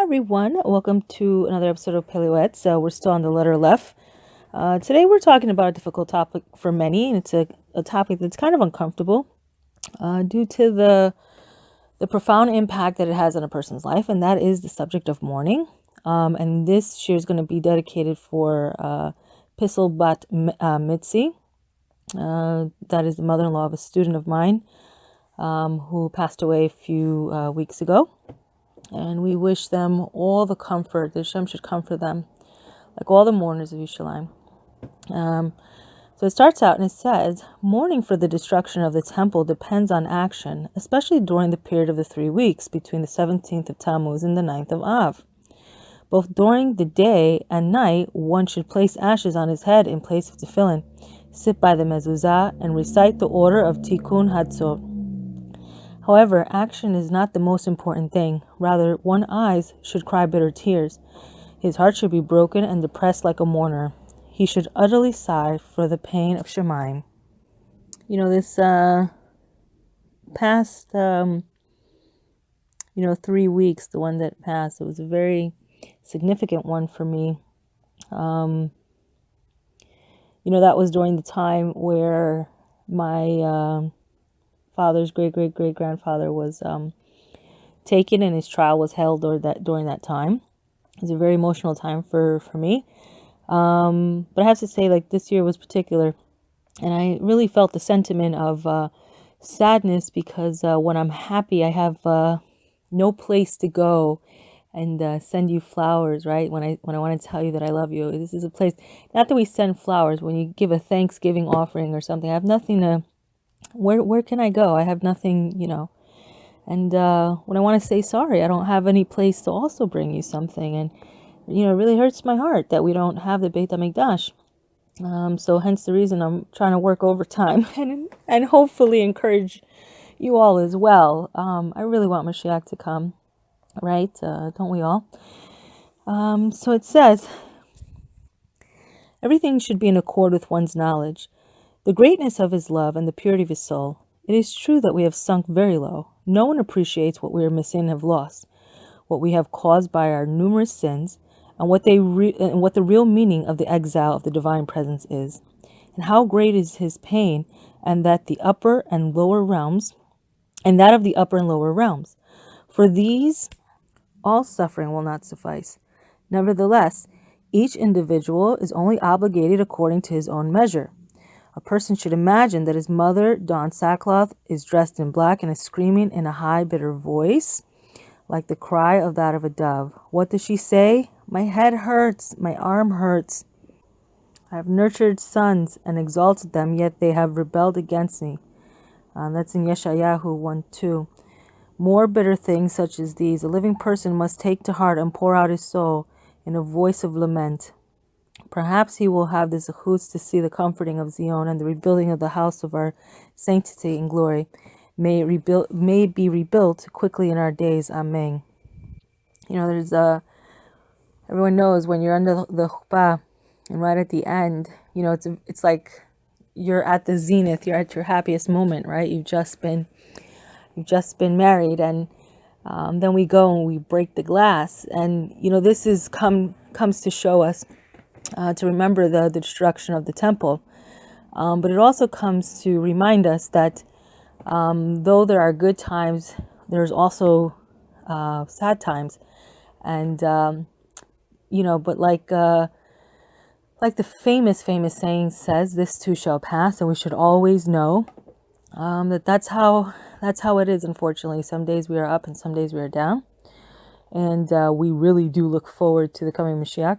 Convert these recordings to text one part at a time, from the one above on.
Everyone. Welcome to another episode of Pele Yoetz Ch. We're still on the letter Lef. Today we're talking about a difficult topic for many, and it's a topic that's kind of uncomfortable due to the profound impact that it has on a person's life, and that is the subject of mourning. And this share is going to be dedicated for Pissel Bat Mitzi. That is the mother-in-law of a student of mine who passed away a few weeks ago. And we wish them all the comfort. The Hashem should comfort them, like all the mourners of Yerushalayim. So it starts out and it says, mourning for the destruction of the temple depends on action, especially during the period of the 3 weeks between the 17th of Tammuz and the 9th of Av. Both during the day and night, one should place ashes on his head in place of tefillin, sit by the mezuzah, and recite the order of Tikkun Hatzot. However, action is not the most important thing. Rather, one's eyes should cry bitter tears. His heart should be broken and depressed like a mourner. He should utterly sigh for the pain of Shemaim. This past, 3 weeks, the one that passed, it was a very significant one for me. That was during the time where my father's great-great-great-grandfather was taken, and his trial was held during that time. It was a very emotional time for me. But I have to say, this year was particular, and I really felt the sentiment of sadness because when I'm happy, I have no place to go and send you flowers, right? When I want to tell you that I love you, this is a place. Not that we send flowers when you give a Thanksgiving offering or something. I have nothing to. Where can I go? I have nothing, And when I want to say sorry, I don't have any place to also bring you something. And, it really hurts my heart that we don't have the Beit HaMikdash. So hence the reason I'm trying to work overtime and hopefully encourage you all as well. I really want Mashiach to come, right? Don't we all? So it says, everything should be in accord with one's knowledge, the greatness of his love and the purity of his soul. It is true that we have sunk very low. No one appreciates what we are missing and have lost, what we have caused by our numerous sins, and what the real meaning of the exile of the divine presence is, and how great is his pain, and that of the upper and lower realms. For these, all suffering will not suffice. Nevertheless, each individual is only obligated according to his own measure. A person should imagine that his mother dons sackcloth, is dressed in black, and is screaming in a high, bitter voice, like the cry of that of a dove. What does she say? My head hurts, my arm hurts. I have nurtured sons and exalted them, yet they have rebelled against me. That's in Yeshayahu 1:2. More bitter things such as these a living person must take to heart and pour out his soul in a voice of lament. Perhaps he will have the zechus to see the comforting of Zion and the rebuilding of the house of our sanctity and glory. May it be rebuilt quickly in our days. Amen. There's everyone knows when you're under the chuppah and right at the end, it's like you're at the zenith, you're at your happiest moment, right? You've just been married, and then we go and we break the glass, and this comes to show us. To remember the destruction of the temple. But it also comes to remind us that though there are good times, there's also sad times. And, but like the famous saying says, this too shall pass, and we should always know that's how it is, unfortunately. Some days we are up and some days we are down. And we really do look forward to the coming Mashiach.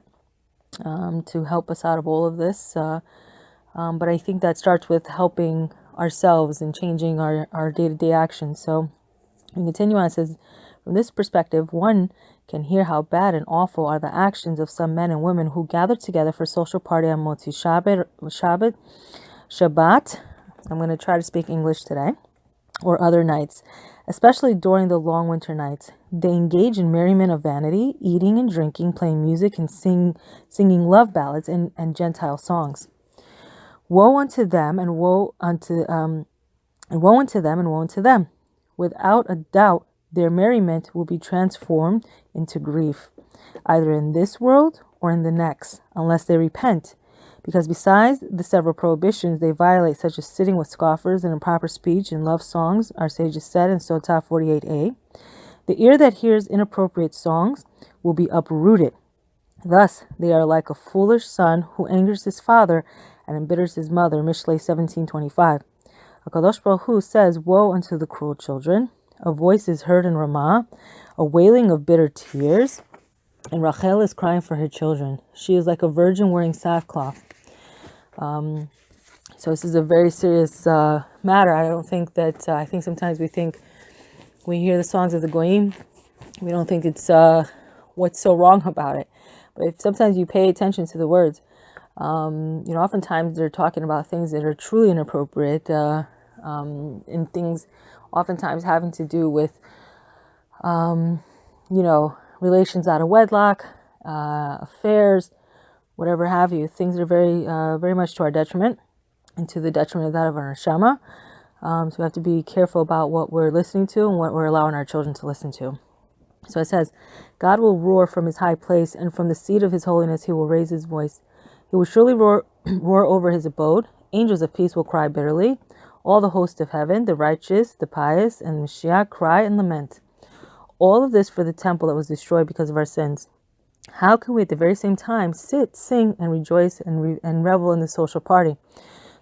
To help us out of all of this. But I think that starts with helping ourselves and changing our day-to-day actions. So we continue on. It says, from this perspective, one can hear how bad and awful are the actions of some men and women who gather together for social party on Motzi Shabbat. I'm going to try to speak English today, or other nights, especially during the long winter nights. They engage in merriment of vanity, eating and drinking, playing music, and singing love ballads and Gentile songs. Woe unto them, and woe unto them. Without a doubt, their merriment will be transformed into grief, either in this world or in the next, unless they repent. Because besides the several prohibitions they violate, such as sitting with scoffers and improper speech and love songs, our sages said in Sotah 48a, the ear that hears inappropriate songs will be uprooted. Thus, they are like a foolish son who angers his father and embitters his mother. Mishlei 17:25. HaKadosh Baruch Hu says, "Woe unto the cruel children! A voice is heard in Ramah, a wailing of bitter tears, and Rachel is crying for her children. She is like a virgin wearing sackcloth." So this is a very serious matter. I don't think that, I think sometimes we think when we hear the songs of the Goyim, we don't think it's what's so wrong about it. But if sometimes you pay attention to the words, oftentimes they're talking about things that are truly inappropriate, and things oftentimes having to do with, relations out of wedlock, affairs, whatever have you. Things are very much to our detriment and to the detriment of that of our neshama. So we have to be careful about what we're listening to and what we're allowing our children to listen to. So it says, God will roar from his high place, and from the seat of his holiness he will raise his voice. He will surely roar over his abode. Angels of peace will cry bitterly. All the host of heaven, the righteous, the pious, and Mashiach cry and lament. All of this for the temple that was destroyed because of our sins. How can we at the very same time sit, sing, and rejoice and revel in the social party?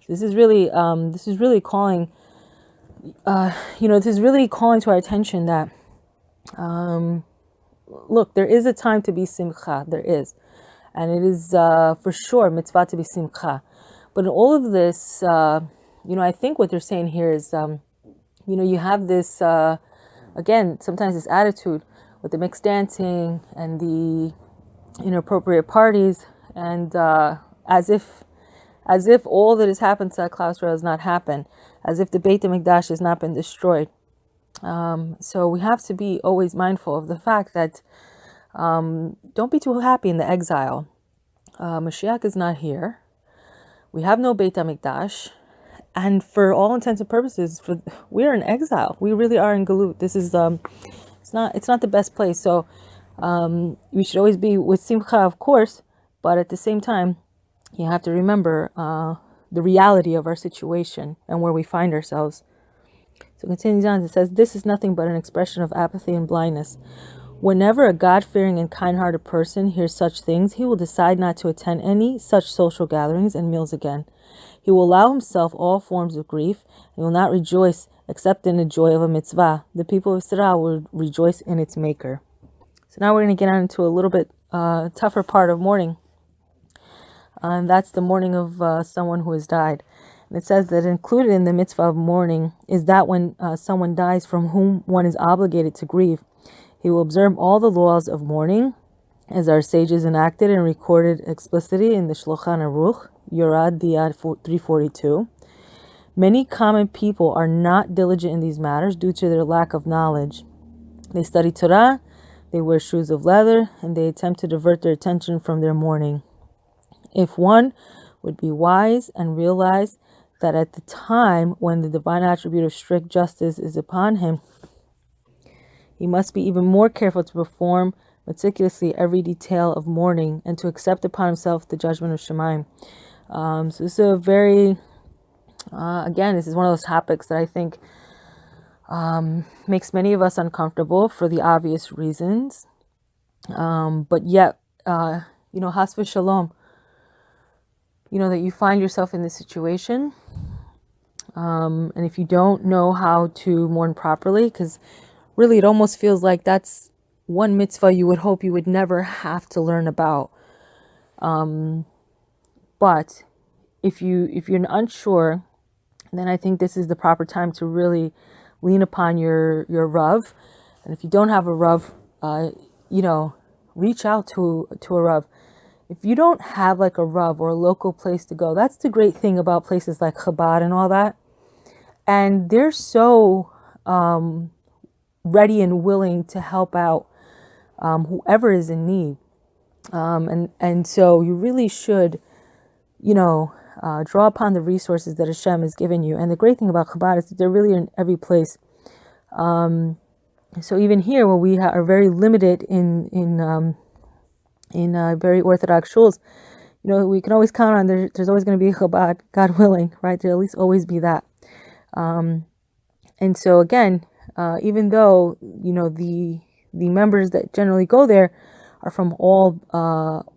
This is really calling. This is really calling to our attention that, look, there is a time to be simcha. There is, and it is for sure mitzvah to be simcha. But in all of this, I think what they're saying here is, you have this again, sometimes this attitude with the mixed dancing and the inappropriate parties, and as if all that has happened to Klal Yisrael has not happened, as if the Beit HaMikdash has not been destroyed. So we have to be always mindful of the fact that don't be too happy in the exile. Mashiach is not here. We have no Beit HaMikdash, and for all intents and purposes, we're in exile. We really are in Galut. This is it's not the best place. So we should always be with simcha, of course, but at the same time, you have to remember the reality of our situation and where we find ourselves. So it continues on. It says, this is nothing but an expression of apathy and blindness. Whenever a God-fearing and kind-hearted person hears such things, he will decide not to attend any such social gatherings and meals again. He will allow himself all forms of grief and will not rejoice except in the joy of a mitzvah. The people of Israel will rejoice in its maker. So now we're going to get on into a little bit tougher part of mourning. And that's the mourning of someone who has died. And it says that included in the mitzvah of mourning is that when someone dies from whom one is obligated to grieve, he will observe all the laws of mourning, as our sages enacted and recorded explicitly in the Shulchan Aruch, Yorad Diyad 342. Many common people are not diligent in these matters due to their lack of knowledge. They study Torah, they wear shoes of leather, and they attempt to divert their attention from their mourning. If one would be wise and realize that at the time when the divine attribute of strict justice is upon him, he must be even more careful to perform meticulously every detail of mourning and to accept upon himself the judgment of Shemaim. So this is a very, again, this is one of those topics that I think makes many of us uncomfortable for the obvious reasons. But yet, has v'shalom, that you find yourself in this situation. And if you don't know how to mourn properly, because really it almost feels like that's one mitzvah you would hope you would never have to learn about. But if you're unsure, then I think this is the proper time to really lean upon your Rav. And if you don't have a Rav, reach out to a Rav. If you don't have like a Rav or a local place to go, that's the great thing about places like Chabad and all that. And they're so ready and willing to help out whoever is in need. And so you really should, draw upon the resources that Hashem has given you. And the great thing about Chabad is that they're really in every place. So even here, where we are very limited in very Orthodox shuls, we can always count on there's always going to be a Chabad, God willing, right? There'll at least always be that. And so again, even though the members that generally go there are from all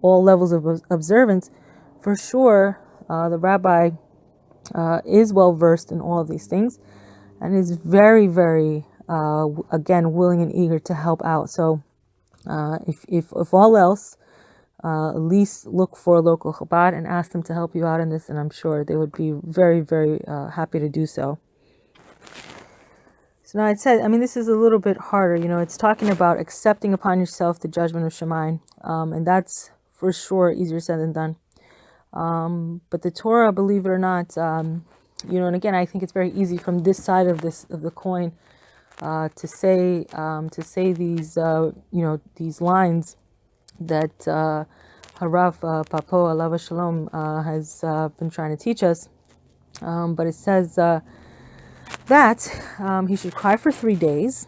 levels of observance, for sure, the rabbi is well versed in all of these things, and is very, very again willing and eager to help out. So if all else, at least look for a local Chabad and ask them to help you out in this, and I'm sure they would be very, very happy to do so. So now it says, this is a little bit harder. It's talking about accepting upon yourself the judgment of Shemayim, and that's for sure easier said than done. But the Torah, believe it or not, and again, I think it's very easy from this side of the coin to say these these lines that Harav Papo Alav Shalom has been trying to teach us. But it says that he should cry for 3 days,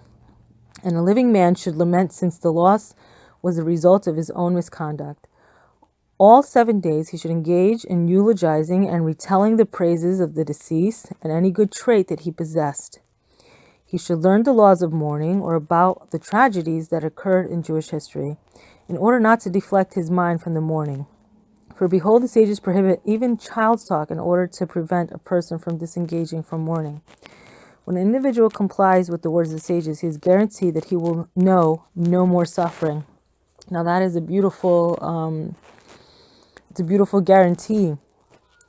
and a living man should lament, since the loss was the result of his own misconduct. All 7 days he should engage in eulogizing and retelling the praises of the deceased and any good trait that he possessed. He should learn the laws of mourning, or about the tragedies that occurred in Jewish history, in order not to deflect his mind from the mourning. For behold, the sages prohibit even child's talk in order to prevent a person from disengaging from mourning. When an individual complies with the words of the sages, he is guaranteed that he will know no more suffering. Now that is a beautiful guarantee.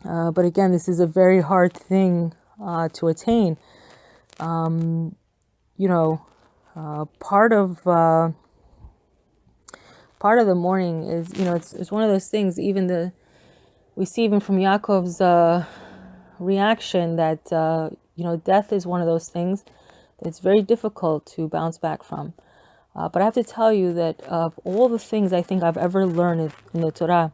But again, this is a very hard thing to attain. Part of the mourning is, it's one of those things. We see even from Yaakov's reaction that death is one of those things that's very difficult to bounce back from. But I have to tell you that of all the things I think I've ever learned in the Torah,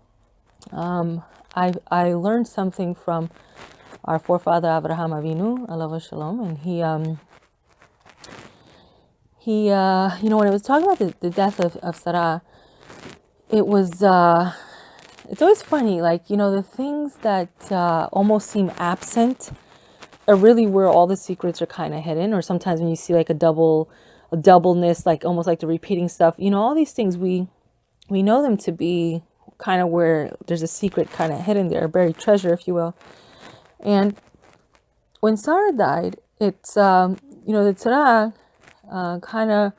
I learned something from our forefather Avraham Avinu, alav shalom, and he when it was talking about the death of Sarah, it was it's always funny, the things that almost seem absent are really where all the secrets are kind of hidden. Or sometimes when you see like a doubleness, like almost like the repeating stuff, all these things we know them to be kind of where there's a secret kind of hidden there, a buried treasure, if you will. And when Sarah died, it's the Torah kind of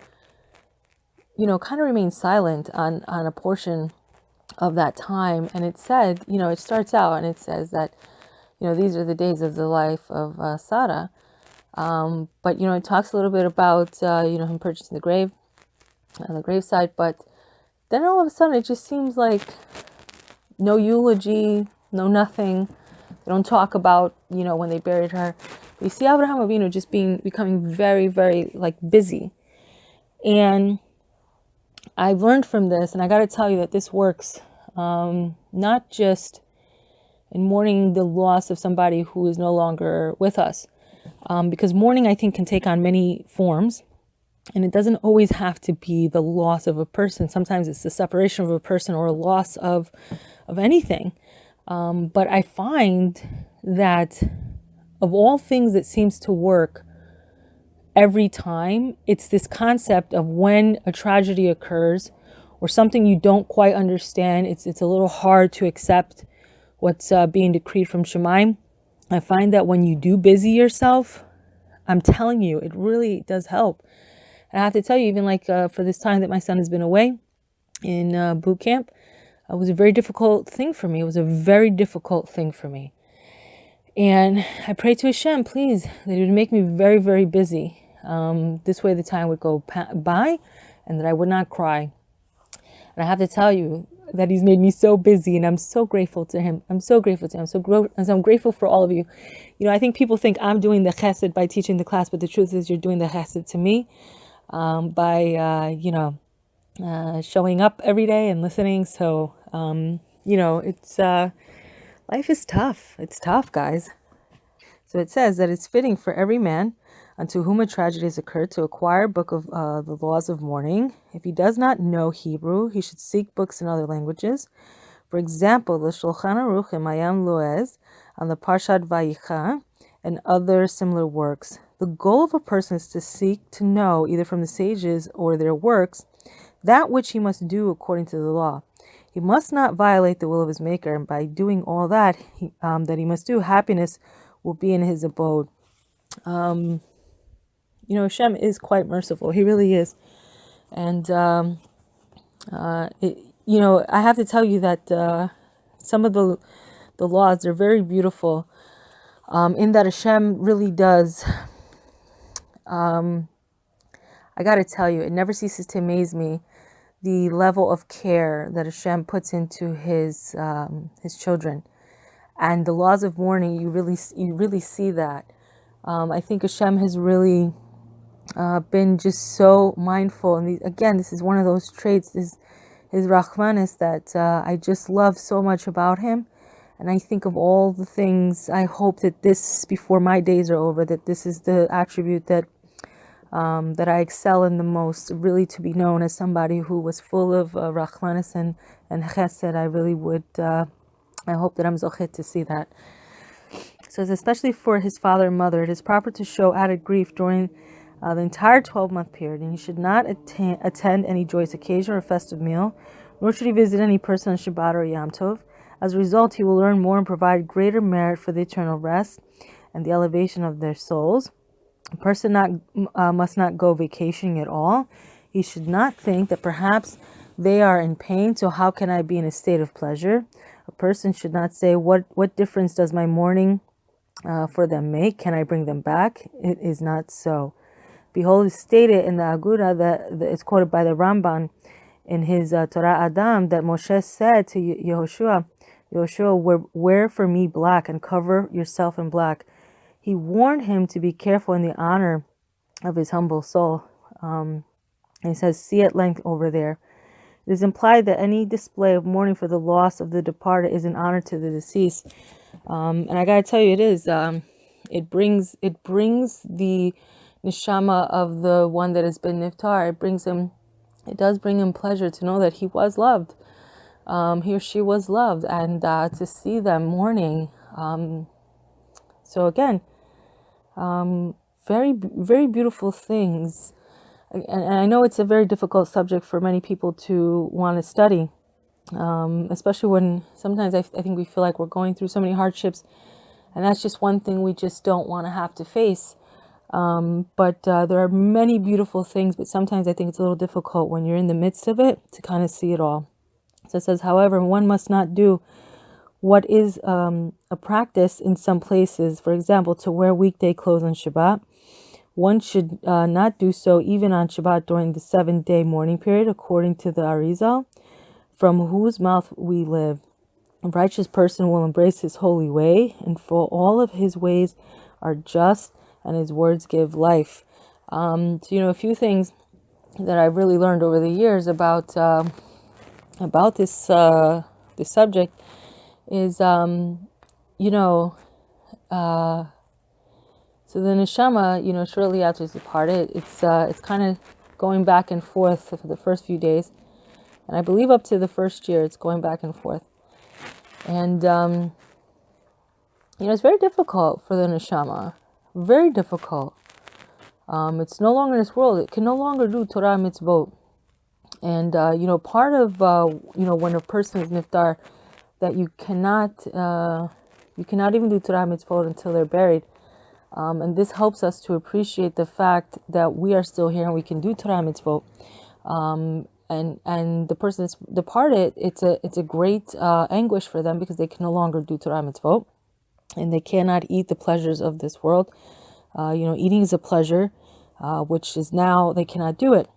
remained silent on a portion of that time. And it said, it starts out and it says that these are the days of the life of Sarah. But it talks a little bit about him purchasing the grave on the graveside. But then all of a sudden it just seems like no eulogy, no nothing. They don't talk about when they buried her. You see Abraham Avinu just becoming very, very busy. And I've learned from this, and I got to tell you that this works not just in mourning the loss of somebody who is no longer with us, because mourning, I think, can take on many forms, and it doesn't always have to be the loss of a person. Sometimes it's the separation of a person or a loss of anything. But I find that of all things that seems to work every time, it's this concept of when a tragedy occurs or something you don't quite understand. It's a little hard to accept what's being decreed from Shemayim. I find that when you do busy yourself, I'm telling you, it really does help. And I have to tell you, even for this time that my son has been away in boot camp, it was a very difficult thing for me. It was a very difficult thing for me. And I prayed to Hashem, please, that He would make me very, very busy. This way the time would go by and that I would not cry. And I have to tell you that He's made me so busy, and I'm so grateful to Him. I'm so grateful to Him. I'm grateful for all of you. I think people think I'm doing the chesed by teaching the class, but the truth is you're doing the chesed to me by, showing up every day and listening. So, it's, life is tough. It's tough, guys. So it says that it's fitting for every man unto whom a tragedy has occurred, to acquire a book of the laws of mourning. If he does not know Hebrew, he should seek books in other languages. For example, the Shulchan Aruch in Mayam Loez on the Parshat Vayicha and other similar works. The goal of a person is to seek to know, either from the sages or their works, that which he must do according to the law. He must not violate the will of his Maker, and by doing all that he must do, happiness will be in his abode. Hashem is quite merciful. He really is. And, I have to tell you that some of the laws are very beautiful, in that Hashem really does. I got to tell you, it never ceases to amaze me the level of care that Hashem puts into his children, and the laws of mourning. You really see that. I think Hashem has really been just so mindful, and this is one of those traits, his Rahmanis, that I just love so much about him. And I think of all the things, I hope that this, before my days are over, that this is the attribute that I excel in the most, really, to be known as somebody who was full of Rahmanis and Chesed. I really would, I hope that I'm zochet to see that. So especially for his father and mother, it is proper to show added grief during the entire 12-month period, and he should not attend any joyous occasion or festive meal, nor should he visit any person on Shabbat or Yom Tov. As a result, he will learn more and provide greater merit for the eternal rest and the elevation of their souls. A person must not go vacationing at all. He should not think that perhaps they are in pain, so how can I be in a state of pleasure? A person should not say, what difference does my mourning for them make? Can I bring them back? It is not so. Behold, it's stated in the Agura that it's quoted by the Ramban in his Torah Adam, that Moshe said to Yehoshua, wear for me black and cover yourself in black. He warned him to be careful in the honor of his humble soul. And he says, see at length over there. It is implied that any display of mourning for the loss of the departed is an honor to the deceased. And I gotta tell you, it is. It brings the neshama of the one that has been niftar. It does bring him pleasure to know that he was loved. He or she was loved, and to see them mourning. So again, very, very beautiful things. And I know it's a very difficult subject for many people to want to study, especially when sometimes I think we feel like we're going through so many hardships, and that's just one thing we just don't want to have to face. But there are many beautiful things, but sometimes I think it's a little difficult when you're in the midst of it to kind of see it all. So it says, however, one must not do what is a practice in some places. For example, to wear weekday clothes on Shabbat. One should not do so even on Shabbat during the 7-day mourning period, according to the Arizal, from whose mouth we live. A righteous person will embrace his holy way, and for all of his ways are just, and his words give life. So, a few things that I've really learned over the years about this subject is, so the neshama, shortly after it's departed, it's kind of going back and forth for the first few days, and I believe up to the first year, it's going back and forth, and it's very difficult for the neshama, very difficult. It's no longer in this world. It can no longer do Torah mitzvot. And, part of, when a person is niftar, that you cannot even do Torah mitzvot until they're buried. And this helps us to appreciate the fact that we are still here and we can do Torah mitzvot. And the person that's departed, it's a great anguish for them, because they can no longer do Torah mitzvot, and they cannot eat the pleasures of this world. Eating is a pleasure, which is now they cannot do it.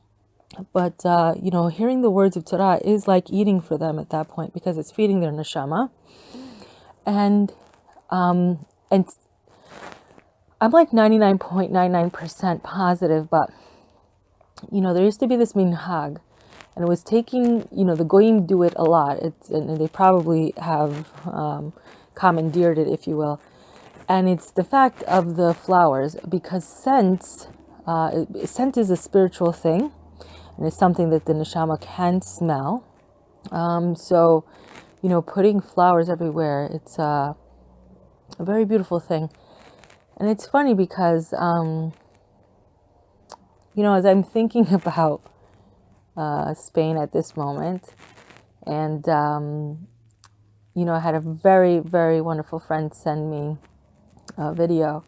But, hearing the words of Torah is like eating for them at that point, because it's feeding their neshama. And I'm like 99.99% positive, but, there used to be this minhag, and it was taking, the goyim do it a lot. And they probably have commandeered it, if you will. And it's the fact of the flowers, because scent is a spiritual thing, and it's something that the neshama can smell. So, putting flowers everywhere, it's a very beautiful thing. And it's funny because, as I'm thinking about Spain at this moment, and, I had a very, very wonderful friend send me a video,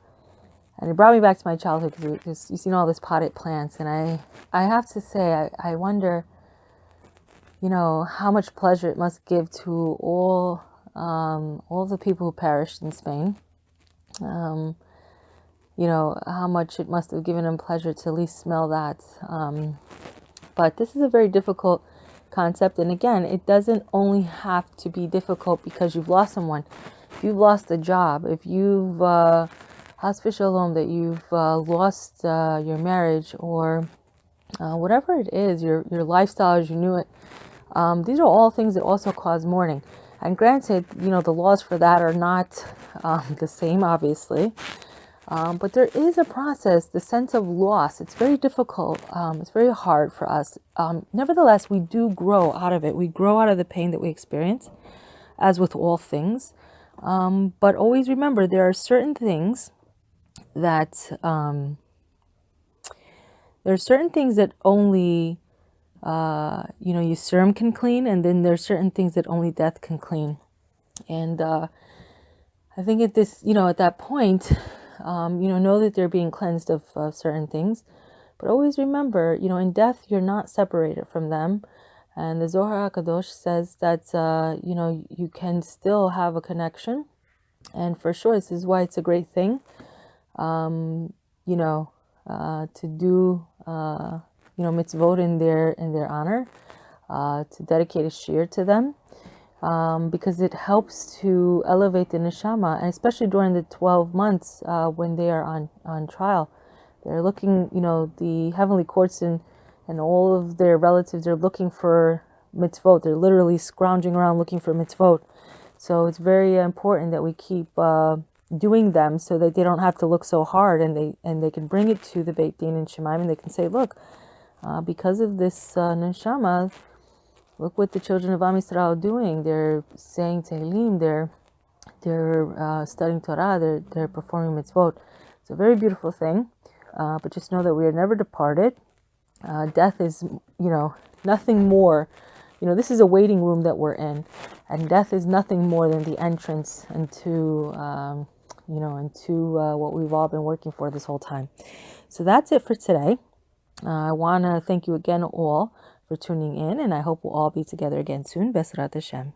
and it brought me back to my childhood, because you've seen all these potted plants, and I have to say, I wonder, how much pleasure it must give to all the people who perished in Spain. How much it must have given them pleasure to at least smell that. But this is a very difficult concept. And again, it doesn't only have to be difficult because you've lost someone. If you've lost a job, if you've, shalom, that you've lost your marriage, or whatever it is, your lifestyle as you knew it, these are all things that also cause mourning. And granted, the laws for that are not the same, obviously. But there is a process, the sense of loss. It's very difficult. It's very hard for us. Nevertheless, we do grow out of it. We grow out of the pain that we experience, as with all things. But always remember, there are certain things that only Yisurim can clean, and then there's certain things that only death can clean. And I think at this, at that point, know that they're being cleansed of certain things, but always remember, in death, you're not separated from them. And the Zohar HaKadosh says that, you can still have a connection. And for sure, this is why it's a great thing, to do, mitzvot in their honor, to dedicate a shir to them. Because it helps to elevate the neshama, and especially during the 12 months when they are on trial. They're looking, the heavenly courts and all of their relatives are looking for mitzvot. They're literally scrounging around looking for mitzvot. So it's very important that we keep doing them, so that they don't have to look so hard, and they can bring it to the Beit Din and Shemaim, and they can say, look, because of this neshama, look what the children of Am Yisrael are doing. They're saying Tehillim, they're studying Torah, they're performing mitzvot. It's a very beautiful thing, but just know that we are never departed. Death is, nothing more. This is a waiting room that we're in, and death is nothing more than the entrance into, what we've all been working for this whole time. So that's it for today. I want to thank you again all for tuning in, and I hope we'll all be together again soon. Besrat Hashem.